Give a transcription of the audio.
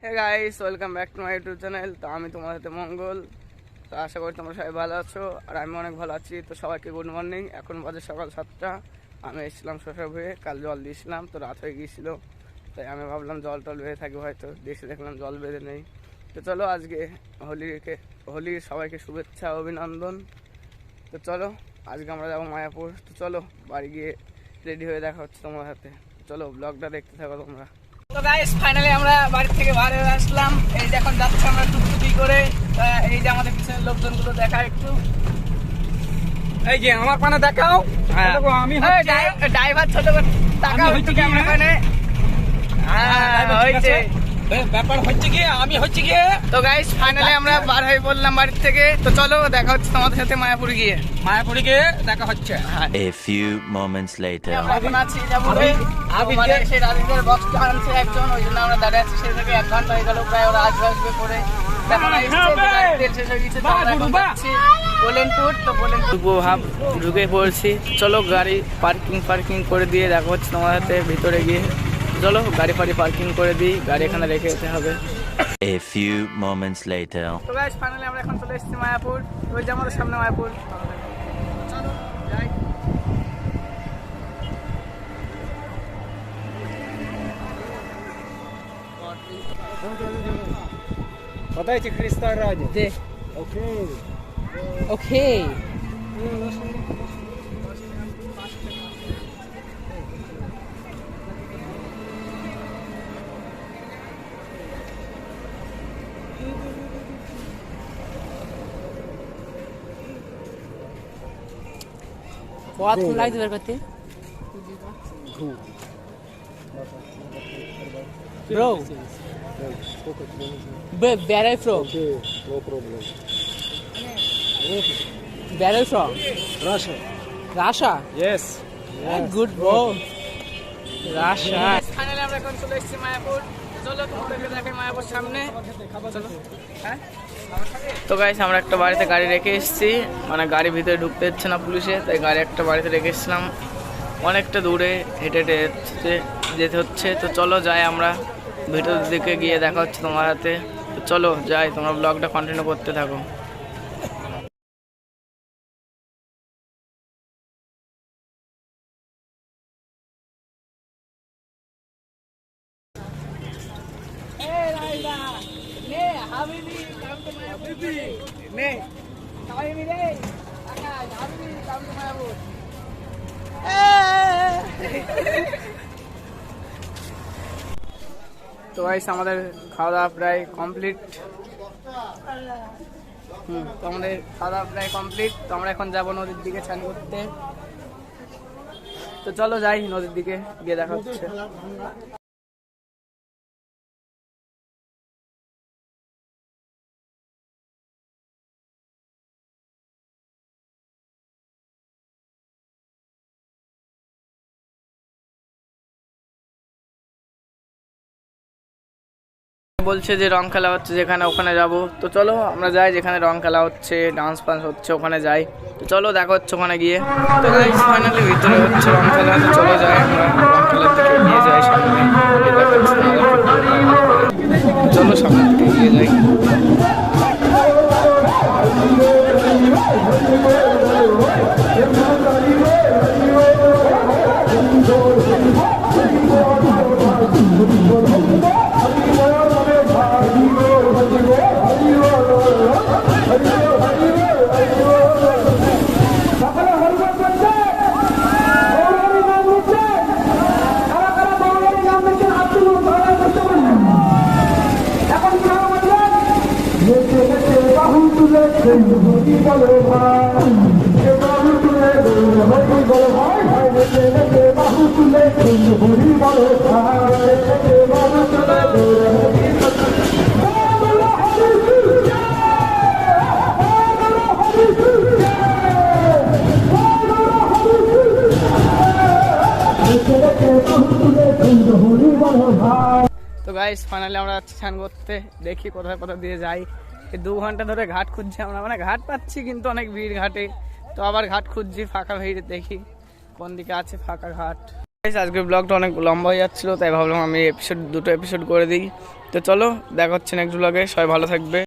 Hey guys, welcome back to my YouTube channel. তো আমি তোমার সাথে মঙ্গল। তো আশা করি তোমরা সবাই ভালো আছো, আর আমি অনেক ভালো আছি। তো সবাইকে গুড মর্নিং। এখন বাজে সকাল 7টা। আমি এসেছিলাম শশা ভুয়ে, কাল জল দিয়েছিলাম, তো রাত হয়ে গিয়েছিল। তাই আমি ভাবলাম জল টল বেঁধে থাকবো, হয়তো দেখলাম জল বেঁধে নেই। তো চলো, আজকে হোলির সবাইকে শুভেচ্ছা অভিনন্দন। তো চলো, আজকে আমরা যাবো মায়াপুর। তো চলো বাড়ি গিয়ে রেডি হয়ে দেখা হচ্ছে তোমার হাতে। চলো ব্লগটা দেখতে থাকো তোমরা। তো গাইস, ফাইনালি আমরা বাড়ি থেকে বার হয়ে আসলাম। এই যে এখন যাচ্ছি আমরা টুকটুকি করে। এই যে আমাদের পিছনের লোকজনগুলো দেখা একটু। এই যে আমার পানে দেখাও। আমি ড্রাইভার ছোট টাকা হচ্ছে কি আমরা পানে। হয়েছে ব্যাপার হচ্ছে কি আমি হচ্ছে কি। তো গাইস, ফাইনালি আমরা বার হয়ে বললাম বাড়ি থেকে। তো চলো দেখা হচ্ছে তোমাদের সাথে মায়াপুর গিয়ে দেখা হচ্ছে। A few moments later. আমরা এখন আছি যাবুরে। আমাদের সেই রাজীবের বক্সটা আনছে একজন, ওই জন্য আমরা দাঁড়িয়ে আছি। সেই থেকে 1 ঘন্টা হয়ে গেল প্রায়। ওরা আসবে করে এখন তেল শেষ হয়ে গেছে। তো আমরা এখন যাচ্ছি বোলেনপুর। তো বোলেনপুর ভাব ঢুকে পড়ছি। চলো গাড়ি পার্কিং করে দিয়ে দেখা হচ্ছে তোমার সাথে ভিতরে গিয়ে। চলো গাড়ি পার্কিং করে দিই, গাড়ি এখানে রেখে যেতে হবে। A few moments later. তো গাইস, ফাইনালি আমরা এখন চলে এসেছি মায়াপুর। ওই যে আমাদের সামনে মায়াপুর। চলো যাই। কোথায় আছে খ্রিস্টান রাজ? ওকে ওকে बहुत लाइक इधर करते bro where are you from? Okay, no problem. Where are you from? Russia? Yes. Good bro. Russia. Finally আমরা এখন চলে এসেছি মায়াপুর। চলো তোমাদেরকে দেখাই মায়াপুর সামনে। চলো। হ্যাঁ তো গাইস, আমরা একটা বাড়িতে গাড়ি রেখে এসেছি। মানে গাড়ি ভিতরে ঢুকতে দিচ্ছে না পুলিশে, তাই গাড়ি একটা বাড়িতে রেখে এসেছিলাম। অনেকটা দূরে হেঁটে যেতে হচ্ছে। তো চলো যাই, আমরা ভিতরের দিকে গিয়ে দেখা হচ্ছে তোমার হাতে। তো চলো যাই, তোমরা ব্লগটা কন্টিনিউ করতে থাকো। তো গাইস, আমাদের খাওয়া দাওয়া প্রায় কমপ্লিট। তো আমাদের খাওয়া দাওয়া প্রায় কমপ্লিট। তো আমরা এখন যাবো নদীর দিকে স্নান করতে। তো চলো যাই, নদীর দিকে গিয়ে দেখা হচ্ছে। বলছে যে রং খেলা হচ্ছে যেখানে, ওখানে যাব। তো চলো আমরা যাই, যেখানে রং খেলা হচ্ছে, ডান্স ফান্স হচ্ছে, ওখানে যাই। তো চলো দেখা হচ্ছে ওখানে গিয়ে। তো গাইস, ফাইনালি ভিতরে হচ্ছে রং খেলা। তো চলো যাই, আমরা রং খেলার দিকে নিয়ে যাই সামনে। চলো সামনের দিকে গিয়ে যাই। তো গাইস, ফাইনালি আমরা স্নান করতে। দেখি কোথায় দিয়ে যাই। 2 ঘন্টা ধরে ঘাট খুঁজছি আমরা, মানে ঘাট পাচ্ছি কিন্তু অনেক ভিড় ঘাটে। তো আবার ঘাট খুঁজছি ফাঁকা ভিড়, দেখি কোন দিকে আছে ফাঁকা ঘাট। Guys, আজকের ব্লগটা অনেক লম্বা হয়ে যাচ্ছিলো, তাই ভাবলাম আমি দুটো এপিসোড করে দিই। তো চলো দেখা হচ্ছে নেক্সট ব্লগে, সবাই ভালো থাকবে।